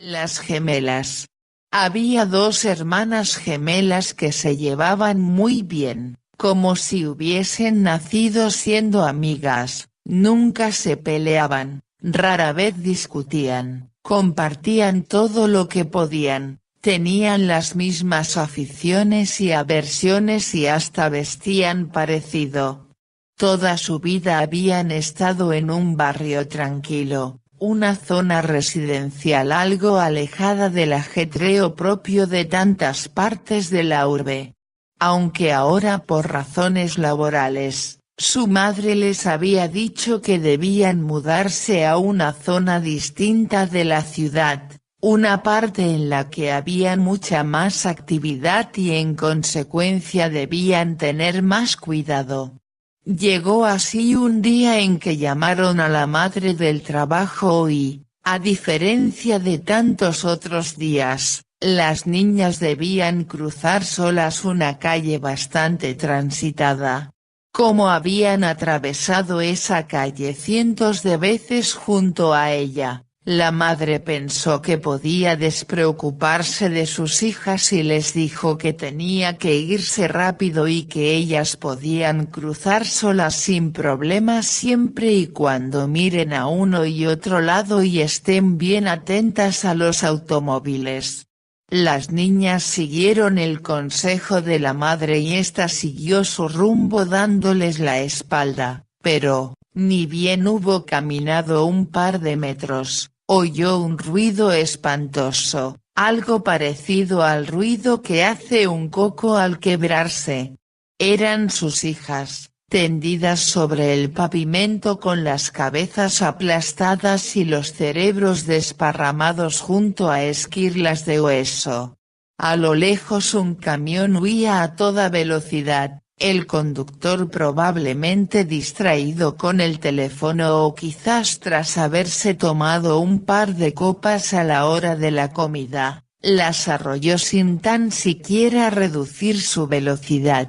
Las gemelas. Había dos hermanas gemelas que se llevaban muy bien, como si hubiesen nacido siendo amigas, nunca se peleaban, rara vez discutían, compartían todo lo que podían, tenían las mismas aficiones y aversiones y hasta vestían parecido. Toda su vida habían estado en un barrio tranquilo, una zona residencial algo alejada del ajetreo propio de tantas partes de la urbe. Aunque ahora por razones laborales, su madre les había dicho que debían mudarse a una zona distinta de la ciudad, una parte en la que había mucha más actividad y en consecuencia debían tener más cuidado. Llegó así un día en que llamaron a la madre del trabajo y, a diferencia de tantos otros días, las niñas debían cruzar solas una calle bastante transitada. Como habían atravesado esa calle cientos de veces junto a ella, la madre pensó que podía despreocuparse de sus hijas y les dijo que tenía que irse rápido y que ellas podían cruzar solas sin problemas siempre y cuando miren a uno y otro lado y estén bien atentas a los automóviles. Las niñas siguieron el consejo de la madre y ésta siguió su rumbo dándoles la espalda, pero, ni bien hubo caminado un par de metros, oyó un ruido espantoso, algo parecido al ruido que hace un coco al quebrarse. Eran sus hijas, tendidas sobre el pavimento con las cabezas aplastadas y los cerebros desparramados junto a esquirlas de hueso. A lo lejos un camión huía a toda velocidad. El conductor probablemente distraído con el teléfono o quizás tras haberse tomado un par de copas a la hora de la comida, las arrolló sin tan siquiera reducir su velocidad.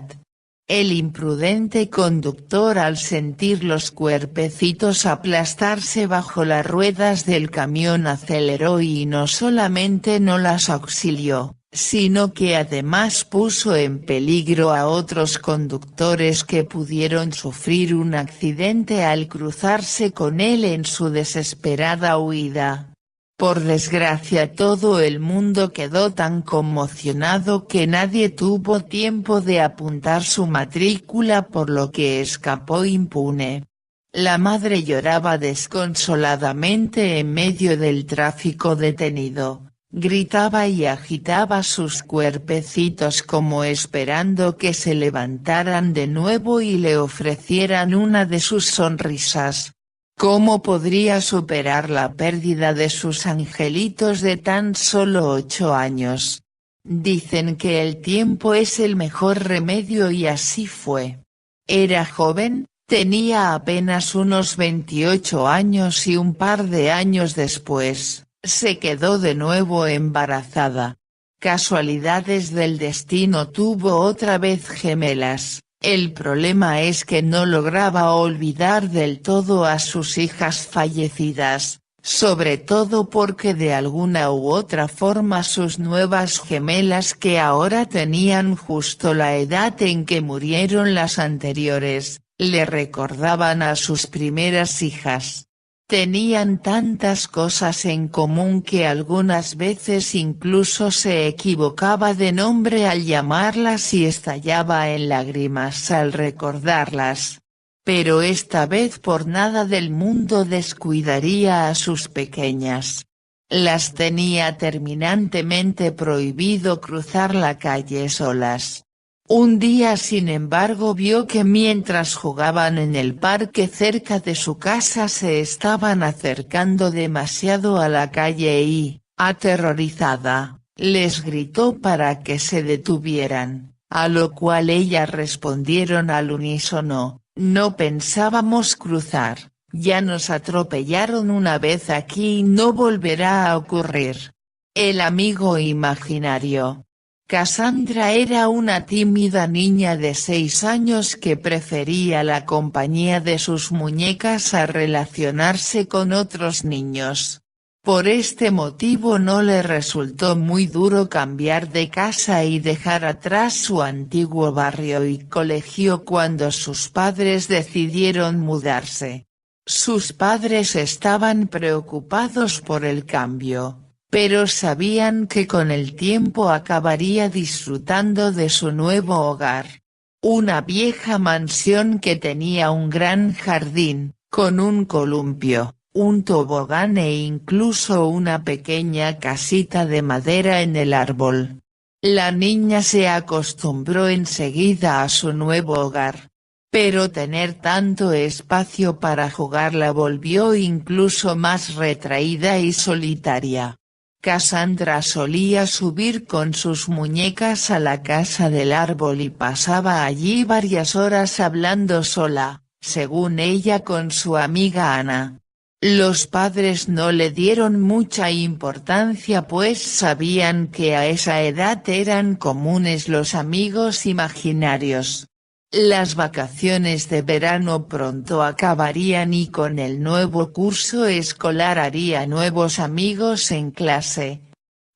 El imprudente conductor al sentir los cuerpecitos aplastarse bajo las ruedas del camión aceleró y no solamente no las auxilió, sino que además puso en peligro a otros conductores que pudieron sufrir un accidente al cruzarse con él en su desesperada huida. Por desgracia todo el mundo quedó tan conmocionado que nadie tuvo tiempo de apuntar su matrícula por lo que escapó impune. La madre lloraba desconsoladamente en medio del tráfico detenido. Gritaba y agitaba sus cuerpecitos como esperando que se levantaran de nuevo y le ofrecieran una de sus sonrisas. ¿Cómo podría superar la pérdida de sus angelitos de tan solo 8 años? Dicen que el tiempo es el mejor remedio y así fue. Era joven, tenía apenas unos 28 años y un par de años después se quedó de nuevo embarazada. Casualidades del destino, tuvo otra vez gemelas. El problema es que no lograba olvidar del todo a sus hijas fallecidas, sobre todo porque de alguna u otra forma sus nuevas gemelas que ahora tenían justo la edad en que murieron las anteriores, le recordaban a sus primeras hijas. Tenían tantas cosas en común que algunas veces incluso se equivocaba de nombre al llamarlas y estallaba en lágrimas al recordarlas. Pero esta vez por nada del mundo descuidaría a sus pequeñas. Las tenía terminantemente prohibido cruzar la calle solas. Un día sin embargo vio que mientras jugaban en el parque cerca de su casa se estaban acercando demasiado a la calle y, aterrorizada, les gritó para que se detuvieran, a lo cual ellas respondieron al unísono: no pensábamos cruzar, ya nos atropellaron una vez aquí y no volverá a ocurrir. El amigo imaginario. Cassandra era una tímida niña de 6 años que prefería la compañía de sus muñecas a relacionarse con otros niños. Por este motivo no le resultó muy duro cambiar de casa y dejar atrás su antiguo barrio y colegio cuando sus padres decidieron mudarse. Sus padres estaban preocupados por el cambio, pero sabían que con el tiempo acabaría disfrutando de su nuevo hogar. Una vieja mansión que tenía un gran jardín, con un columpio, un tobogán e incluso una pequeña casita de madera en el árbol. La niña se acostumbró enseguida a su nuevo hogar. Pero tener tanto espacio para jugar la volvió incluso más retraída y solitaria. Cassandra solía subir con sus muñecas a la casa del árbol y pasaba allí varias horas hablando sola, según ella, con su amiga Ana. Los padres no le dieron mucha importancia pues sabían que a esa edad eran comunes los amigos imaginarios. Las vacaciones de verano pronto acabarían y con el nuevo curso escolar haría nuevos amigos en clase.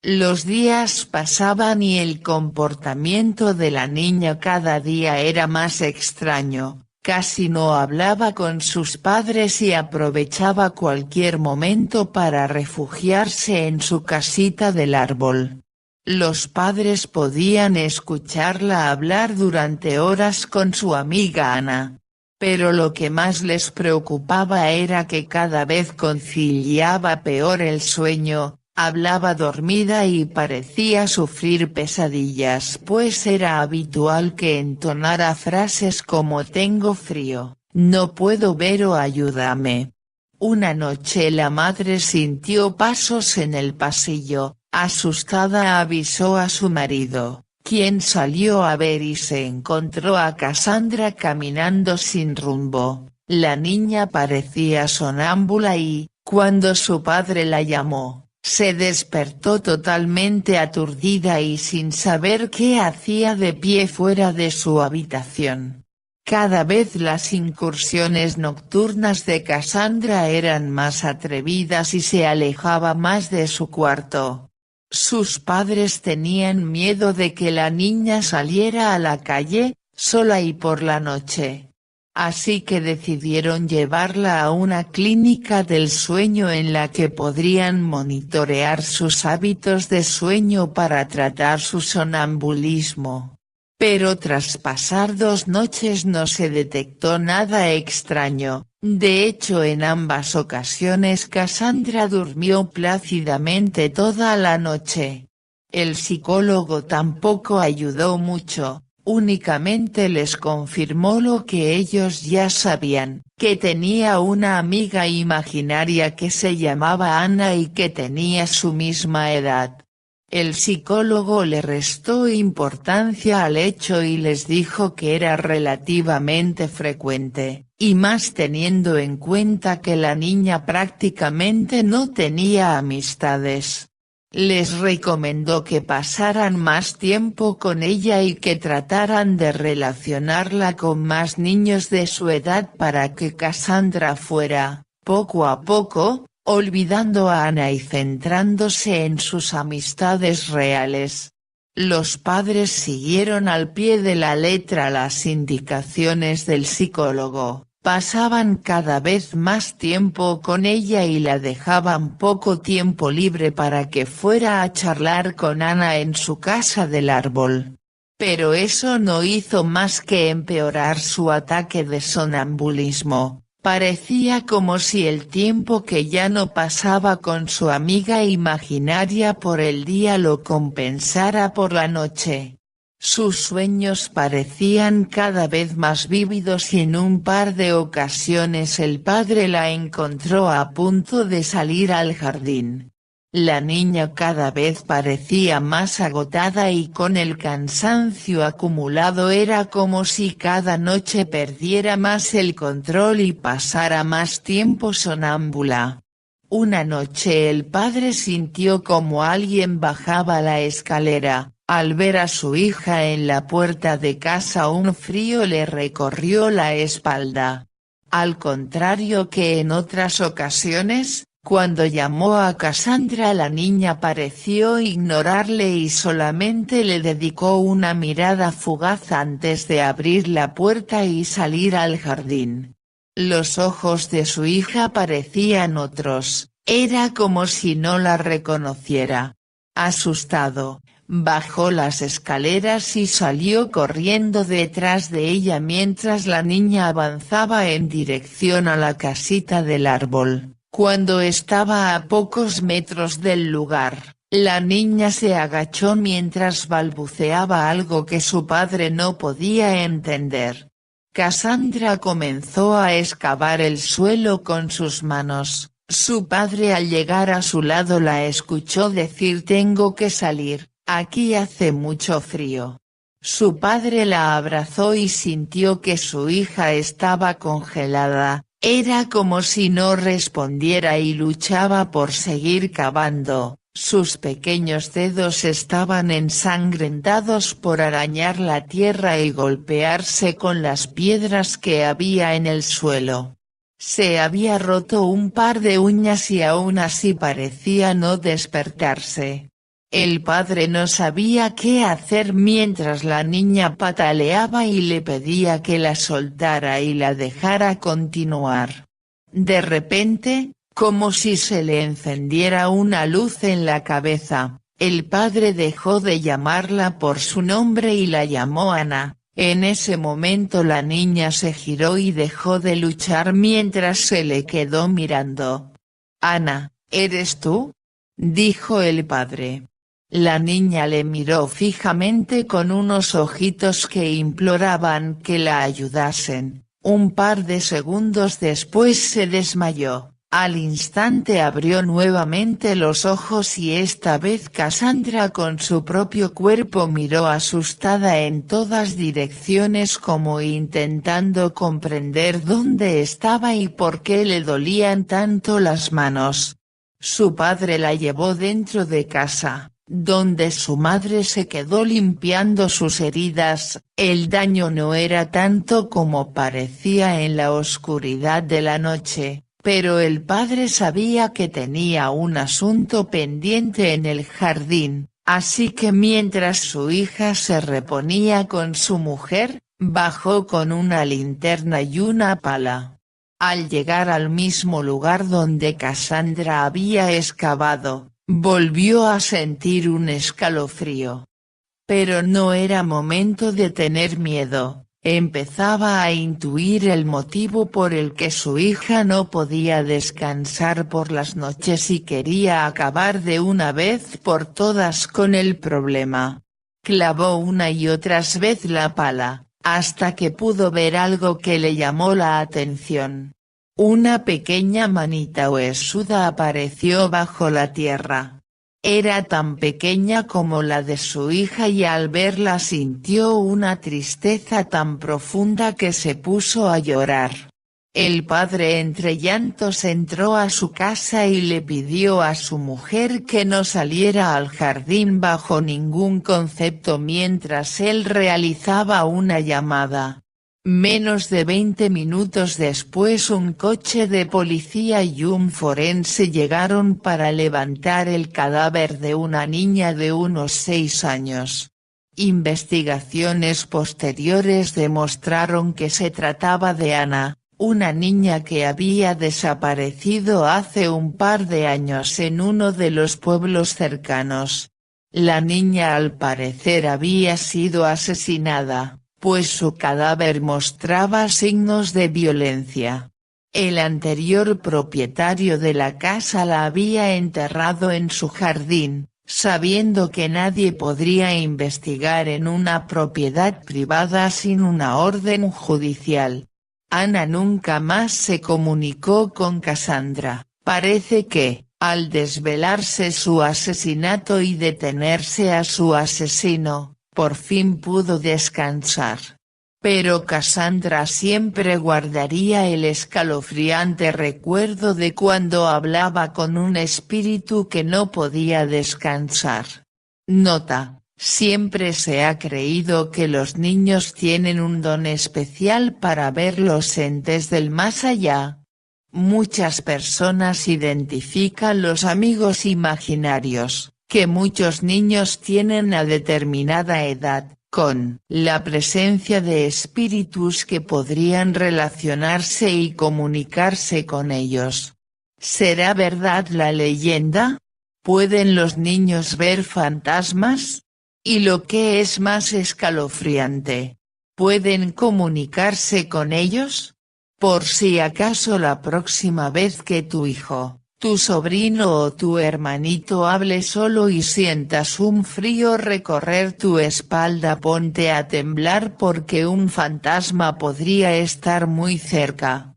Los días pasaban y el comportamiento de la niña cada día era más extraño. Casi no hablaba con sus padres y aprovechaba cualquier momento para refugiarse en su casita del árbol. Los padres podían escucharla hablar durante horas con su amiga Ana. Pero lo que más les preocupaba era que cada vez conciliaba peor el sueño, hablaba dormida y parecía sufrir pesadillas pues era habitual que entonara frases como «tengo frío», «no puedo ver» o «ayúdame». Una noche la madre sintió pasos en el pasillo, asustada avisó a su marido, quien salió a ver y se encontró a Cassandra caminando sin rumbo. La niña parecía sonámbula y, cuando su padre la llamó, se despertó totalmente aturdida y sin saber qué hacía de pie fuera de su habitación. Cada vez las incursiones nocturnas de Cassandra eran más atrevidas y se alejaba más de su cuarto. Sus padres tenían miedo de que la niña saliera a la calle, sola y por la noche. Así que decidieron llevarla a una clínica del sueño en la que podrían monitorear sus hábitos de sueño para tratar su sonambulismo. Pero tras pasar 2 noches no se detectó nada extraño, de hecho en ambas ocasiones Cassandra durmió plácidamente toda la noche. El psicólogo tampoco ayudó mucho, únicamente les confirmó lo que ellos ya sabían, que tenía una amiga imaginaria que se llamaba Ana y que tenía su misma edad. El psicólogo le restó importancia al hecho y les dijo que era relativamente frecuente, y más teniendo en cuenta que la niña prácticamente no tenía amistades. Les recomendó que pasaran más tiempo con ella y que trataran de relacionarla con más niños de su edad para que Cassandra fuera, poco a poco, olvidando a Ana y centrándose en sus amistades reales. Los padres siguieron al pie de la letra las indicaciones del psicólogo, pasaban cada vez más tiempo con ella y la dejaban poco tiempo libre para que fuera a charlar con Ana en su casa del árbol. Pero eso no hizo más que empeorar su ataque de sonambulismo. Parecía como si el tiempo que ya no pasaba con su amiga imaginaria por el día lo compensara por la noche. Sus sueños parecían cada vez más vívidos y en un par de ocasiones el padre la encontró a punto de salir al jardín. La niña cada vez parecía más agotada y con el cansancio acumulado era como si cada noche perdiera más el control y pasara más tiempo sonámbula. Una noche el padre sintió como alguien bajaba la escalera. Al ver a su hija en la puerta de casa un frío le recorrió la espalda. Al contrario que en otras ocasiones, Cuando llamó a Cassandra, la niña pareció ignorarle y solamente le dedicó una mirada fugaz antes de abrir la puerta y salir al jardín. Los ojos de su hija parecían otros, era como si no la reconociera. Asustado, bajó las escaleras y salió corriendo detrás de ella mientras la niña avanzaba en dirección a la casita del árbol. Cuando estaba a pocos metros del lugar, la niña se agachó mientras balbuceaba algo que su padre no podía entender. Cassandra comenzó a excavar el suelo con sus manos. Su padre al llegar a su lado la escuchó decir: «Tengo que salir, aquí hace mucho frío». Su padre la abrazó y sintió que su hija estaba congelada. Era como si no respondiera y luchaba por seguir cavando. Sus pequeños dedos estaban ensangrentados por arañar la tierra y golpearse con las piedras que había en el suelo. Se había roto un par de uñas y aún así parecía no despertarse. El padre no sabía qué hacer mientras la niña pataleaba y le pedía que la soltara y la dejara continuar. De repente, como si se le encendiera una luz en la cabeza, el padre dejó de llamarla por su nombre y la llamó Ana. En ese momento la niña se giró y dejó de luchar mientras se le quedó mirando. «Ana, ¿eres tú?», dijo el padre. La niña le miró fijamente con unos ojitos que imploraban que la ayudasen. Un par de segundos después se desmayó. Al instante abrió nuevamente los ojos y esta vez Cassandra con su propio cuerpo miró asustada en todas direcciones como intentando comprender dónde estaba y por qué le dolían tanto las manos. Su padre la llevó dentro de casa, donde su madre se quedó limpiando sus heridas. El daño no era tanto como parecía en la oscuridad de la noche, pero el padre sabía que tenía un asunto pendiente en el jardín, así que mientras su hija se reponía con su mujer, bajó con una linterna y una pala. Al llegar al mismo lugar donde Cassandra había excavado, volvió a sentir un escalofrío. Pero no era momento de tener miedo, empezaba a intuir el motivo por el que su hija no podía descansar por las noches y quería acabar de una vez por todas con el problema. Clavó una y otras vez la pala, hasta que pudo ver algo que le llamó la atención. Una pequeña manita huesuda apareció bajo la tierra. Era tan pequeña como la de su hija y al verla sintió una tristeza tan profunda que se puso a llorar. El padre entre llantos entró a su casa y le pidió a su mujer que no saliera al jardín bajo ningún concepto mientras él realizaba una llamada. Menos de 20 minutos después un coche de policía y un forense llegaron para levantar el cadáver de una niña de unos 6 años. Investigaciones posteriores demostraron que se trataba de Ana, una niña que había desaparecido hace un par de años en uno de los pueblos cercanos. La niña al parecer había sido asesinada, pues su cadáver mostraba signos de violencia. El anterior propietario de la casa la había enterrado en su jardín, sabiendo que nadie podría investigar en una propiedad privada sin una orden judicial. Ana nunca más se comunicó con Cassandra. Parece que, al desvelarse su asesinato y detenerse a su asesino, por fin pudo descansar. Pero Cassandra siempre guardaría el escalofriante recuerdo de cuando hablaba con un espíritu que no podía descansar. Nota: siempre se ha creído que los niños tienen un don especial para ver los entes del más allá. Muchas personas identifican los amigos imaginarios, que muchos niños tienen a determinada edad, con la presencia de espíritus que podrían relacionarse y comunicarse con ellos. ¿Será verdad la leyenda? ¿Pueden los niños ver fantasmas? Y lo que es más escalofriante, ¿pueden comunicarse con ellos? Por si acaso la próxima vez que tu hijo, tu sobrino o tu hermanito hable solo y sientas un frío recorrer tu espalda, ponte a temblar porque un fantasma podría estar muy cerca.